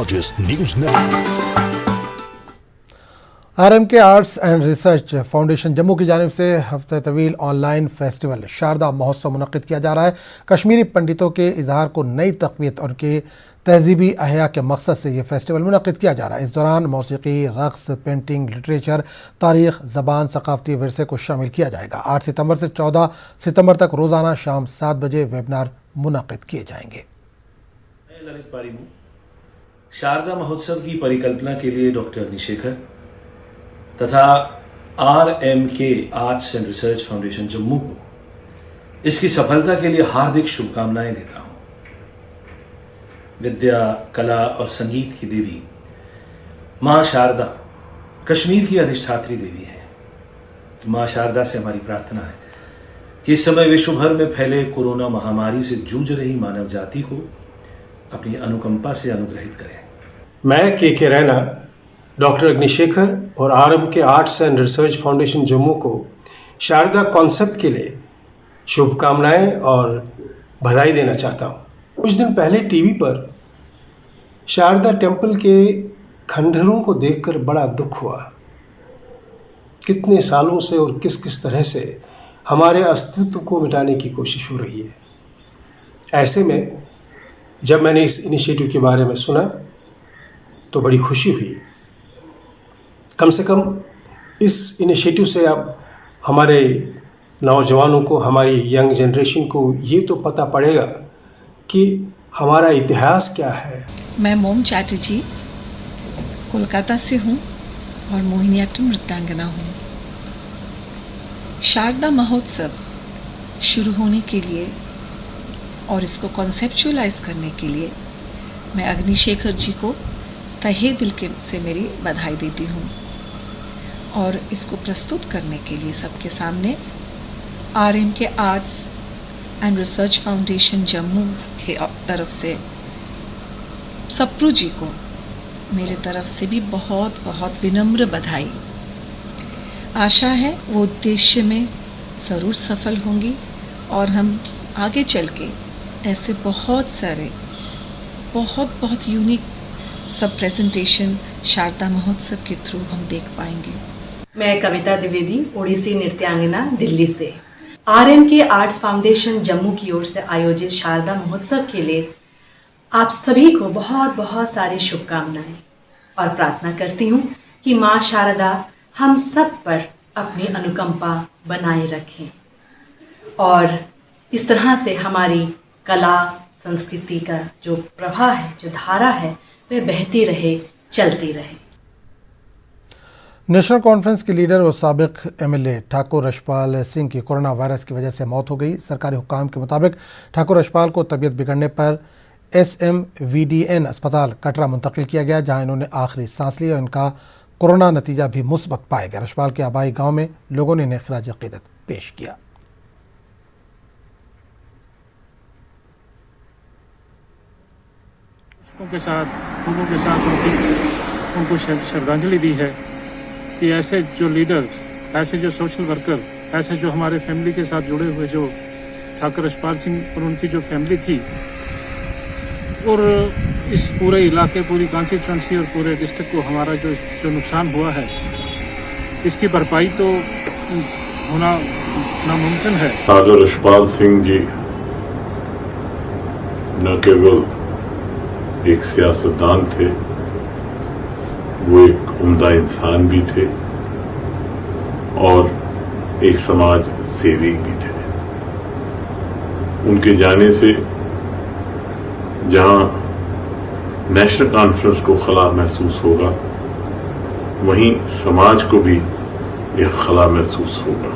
News network. RMK arts and research foundation Jammu की जानिब से हफ्ते तवील ऑनलाइन फेस्टिवल शारदा महोत्सव मुनक़्क़िद किया जा रहा है। कश्मीरी पंडितों के इजहार को नई तक़वियत और उनके तहजीबी अहया के मकसद से ये फेस्टिवल मुनक़्क़िद किया जा रहा है। इस दौरान मौसीकी, रक़्स, पेंटिंग, लिटरेचर, तारीख़, ज़बान, सक़ाफ़ती विरसे को शामिल किया जाएगा। 8 सितंबर से 14 सितंबर तक रोज़ाना शाम 7 बजे वेबिनार मुनक़्क़िद किए जाएंगे। ललित पारीमू शारदा महोत्सव की परिकल्पना के लिए डॉक्टर अग्निशेखर तथा RMK arts and research foundation Jammu को इसकी सफलता के लिए हार्दिक शुभकामनाएं देता हूं। विद्या, कला और संगीत की देवी मां शारदा कश्मीर की अधिष्ठात्री देवी है। मां शारदा से हमारी प्रार्थना है कि इस समय विश्व भर में फैले कोरोना महामारी से जूझ रही मानव जाति को अपनी अनुकंपा से अनुग्रहित करें। मैं के रैना, डॉक्टर अग्निशेखर और RMK arts and research foundation Jammu को शारदा कॉन्सेप्ट के लिए शुभकामनाएं और बधाई देना चाहता हूं। कुछ दिन पहले टीवी पर शारदा टेम्पल के खंडहरों को देखकर बड़ा दुख हुआ। कितने सालों से और किस किस तरह से हमारे अस्तित्व को मिटाने की कोशिश हो रही है। ऐसे में जब मैंने इस इनिशिएटिव के बारे में सुना तो बड़ी खुशी हुई। कम से कम इस इनिशिएटिव से अब हमारे नौजवानों को, हमारी यंग जनरेशन को ये तो पता पड़ेगा कि हमारा इतिहास क्या है। मैं मोम चैटर्जी कोलकाता से हूँ और मोहिनीअट्टम नृत्यांगना हूँ। शारदा महोत्सव शुरू होने के लिए और इसको कॉन्सेप्चुअलाइज करने के लिए मैं अग्निशेखर जी को तहे दिल से मेरी बधाई देती हूँ और इसको प्रस्तुत करने के लिए सबके सामने RMK arts and research foundation Jammu के तरफ से सप्रू जी को मेरे तरफ से भी बहुत बहुत विनम्र बधाई। आशा है वो उद्देश्य में ज़रूर सफल होंगी और हम आगे चल के ऐसे बहुत सारे बहुत यूनिक सब प्रेजेंटेशन शारदा महोत्सव के थ्रू हम देख पाएंगे। मैं कविता द्विवेदी, ओडिसी नृत्यांगना, दिल्ली से। आरएमके आर्ट्स फाउंडेशन जम्मू की ओर से आयोजित शारदा महोत्सव के लिए आप सभी को बहुत बहुत सारी शुभकामनाएं और प्रार्थना करती हूँ कि माँ शारदा हम सब पर अपनी अनुकंपा बनाए रखें और इस तरह से हमारी कला संस्कृति का जो प्रवाह है, जो धारा है, वह बहती रहे, चलती रहे। नेशनल कॉन्फ्रेंस के लीडर और साबिक एमएलए ठाकुर रशपाल सिंह की कोरोना वायरस की वजह से मौत हो गई। सरकारी हुक्काम के मुताबिक ठाकुर रशपाल को तबीयत बिगड़ने पर SMVDN अस्पताल कटरा मुंतकिल किया गया, जहां इन्होंने आखिरी सांस ली और इनका कोरोना नतीजा भी मुस्बत पाया गया। रशपाल के आबाई गाँव में लोगों ने इन्हें खिराज अकीदत पेश किया। के साथ लोगों के साथ उनको श्रद्धांजलि दी है कि ऐसे जो लीडर, ऐसे जो सोशल वर्कर, ऐसे जो हमारे फैमिली के साथ जुड़े हुए जो ठाकुर रशपाल सिंह और उनकी जो फैमिली थी और इस पूरे इलाके, पूरी कॉन्स्टिट्यूंसी और पूरे डिस्ट्रिक्ट को हमारा जो नुकसान हुआ है, इसकी भरपाई तो होना नामुमकिन है। ठाकुर रशपाल सिंह जी न केवल एक सियासतदान थे, वो एक उम्दा इंसान भी थे और एक समाज सेवी भी थे। उनके जाने से जहां नेशनल कॉन्फ्रेंस को खला महसूस होगा, वहीं समाज को भी एक खला महसूस होगा।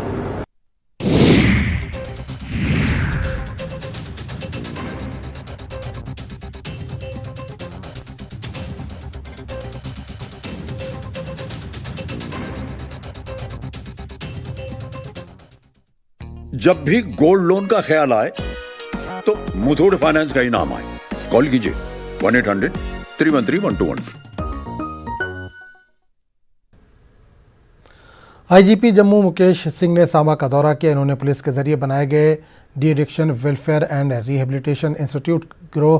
जब भी गोल्ड लोन का ख्याल आए तो मुथूट फाइनेंस का ही नाम आए। कॉल कीजिए 1-800-313-1212। आईजीपी जम्मू मुकेश सिंह ने सांबा का दौरा किया। इन्होंने पुलिस के जरिए बनाए गए de addiction welfare and rehabilitation institute गिरोह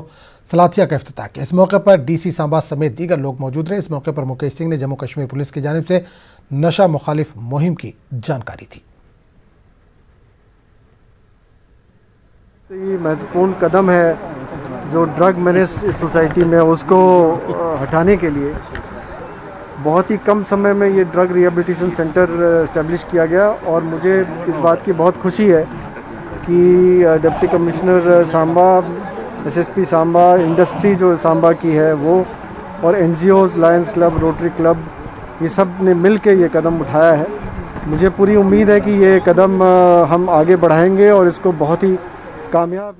सलाथिया का इफ्तिताह किया। इस मौके पर DC सांबा समेत दीगर लोग मौजूद रहे। इस मौके पर मुकेश सिंह ने जम्मू कश्मीर पुलिस की जानिब से नशा मुखालिफ मुहिम की जानकारी दी। ये महत्वपूर्ण कदम है जो ड्रग मेनेस इस सोसाइटी में उसको हटाने के लिए बहुत ही कम समय में ये ड्रग रिहेबिलिटेशन सेंटर इस्टेब्लिश किया गया। और मुझे इस बात की बहुत खुशी है कि deputy commissioner Samba, SSP Samba, industry जो सांबा की है वो, और NGOs, Lions club, rotary club, ये सब ने मिल के ये कदम उठाया है। मुझे पूरी उम्मीद है कि ये कदम हम आगे बढ़ाएंगे और इसको बहुत ही कामयाब।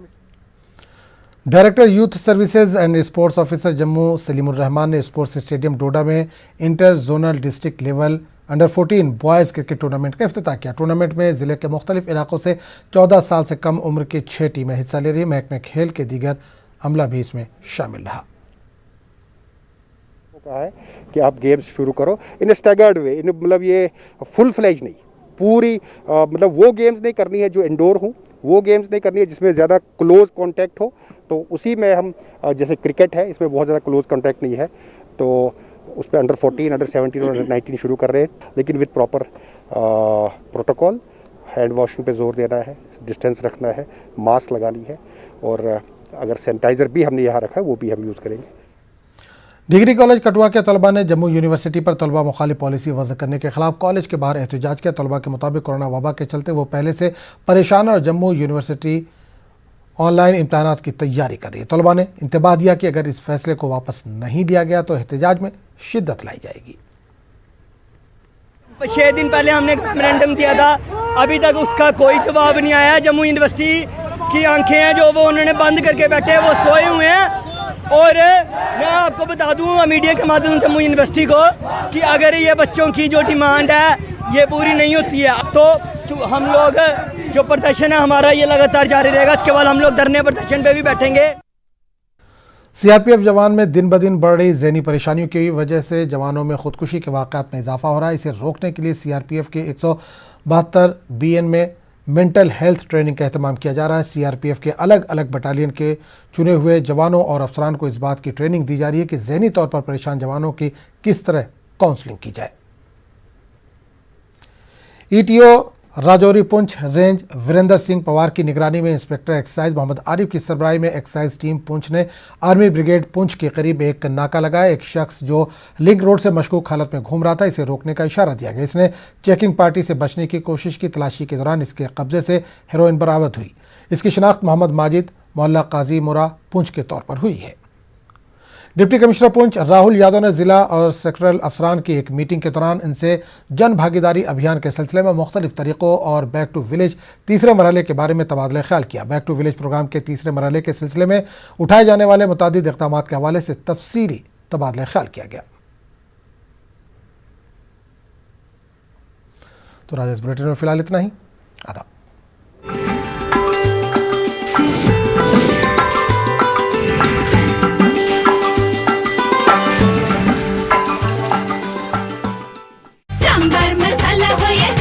Director youth services and sports officer Jammu Salimur Rahman ने स्पोर्ट्स स्टेडियम डोडा में inter zonal district level under 14 boys cricket tournament का इफ्तिताह किया। टूर्नामेंट में ज़िले के मुख्तलिफ इलाकों से 14 साल से कम उम्र की 6 टीमें हिस्सा ले रही। महकमे खेल के दीगर अमला भी इसमें शामिल रहा। कहा है कि आप गेम्स शुरू करो इन स्टैगर्ड वे, इन मतलब ये फुल फ्लैज नहीं, पूरी मतलब वो गेम्स नहीं करनी है जो इंडोर हो, वो गेम्स नहीं करनी है जिसमें ज़्यादा क्लोज कांटेक्ट हो। तो उसी में हम जैसे क्रिकेट है, इसमें बहुत ज़्यादा क्लोज कांटेक्ट नहीं है, तो उस पर अंडर 14, अंडर 17 और अंडर 19 शुरू कर रहे हैं, लेकिन with proper protocol. Hand washing पे जोर देना है, डिस्टेंस रखना है, मास्क लगानी है, और अगर सैनिटाइज़र भी हमने यहाँ रखा है वो भी हम यूज़ करेंगे। डिग्री कॉलेज कठुआ के तलबा ने जम्मू यूनिवर्सिटी पर तलबा मुखालिफ पॉलिसी वज़ा करने के खिलाफ कॉलेज के बाहर एहतजाज किया। तलबा के मुताबिक कोरोना वबा के चलते वो पहले से परेशान और जम्मू यूनिवर्सिटी ऑनलाइन इम्तहानात की तैयारी कर रही है। तलबा ने इंतबाह दिया कि अगर इस फैसले को वापस नहीं लिया गया तो एहतजाज में शिद्दत लाई जाएगी। 6 दिन पहले हमने एक मेमोरेंडम दिया था, अभी तक उसका कोई जवाब नहीं आया। जम्मू यूनिवर्सिटी की आंखें हैं जो वो उन्होंने बंद करके बैठे, वो सोए हुए हैं। और मैं आपको बता दूं मीडिया के माध्यम से जम्मू यूनिवर्सिटी को कि अगर ये बच्चों की जो डिमांड है ये पूरी नहीं होती है तो हम लोग जो प्रदर्शन है हमारा ये लगातार जारी रहेगा। इसके बाद हम लोग धरने प्रदर्शन पे भी बैठेंगे। CRPF जवान में दिन ब दिन बढ़ रही ज़हनी परेशानियों की वजह से जवानों में खुदकुशी के वाक़ात में इजाफा हो रहा है। इसे रोकने के लिए CRPF के 172 BN में मेंटल हेल्थ ट्रेनिंग का एहतमाम किया जा रहा है। CRPF के अलग अलग बटालियन के चुने हुए जवानों और अफसरान को इस बात की ट्रेनिंग दी जा रही है कि ज़हनी तौर पर परेशान जवानों की किस तरह काउंसलिंग की जाए। ETO राजौरी पुंछ रेंज वीरेंद्र सिंह पवार की निगरानी में इंस्पेक्टर एक्साइज मोहम्मद आरिफ की सरबराही में एक्साइज टीम पुंछ ने आर्मी ब्रिगेड पुंछ के करीब एक नाका लगाया। एक शख्स जो लिंक रोड से मशकूक हालत में घूम रहा था, इसे रोकने का इशारा दिया गया। इसने चेकिंग पार्टी से बचने की कोशिश की। तलाशी के दौरान इसके कब्जे से हेरोइन बरामद हुई। इसकी शिनाख्त मोहम्मद माजिद मोहल्ला काजी मुरा पुंछ के तौर पर हुई है। डिप्टी कमिश्नर पुंछ राहुल यादव ने जिला और सेक्टरल अफसरान की एक मीटिंग के दौरान इनसे जन भागीदारी अभियान के सिलसिले में मुख्तलिफ तरीक़ों और बैक टू विलेज तीसरे मरहले के बारे में तबादला ख्याल किया। बैक टू विलेज प्रोग्राम के तीसरे मरहले के सिलसिले में उठाए जाने वाले मुतादिद इक़दाम के हवाले से तफसीली तबादला ख्याल किया गया। तो राजेश बुलेटिन में फिलहाल इतना ही।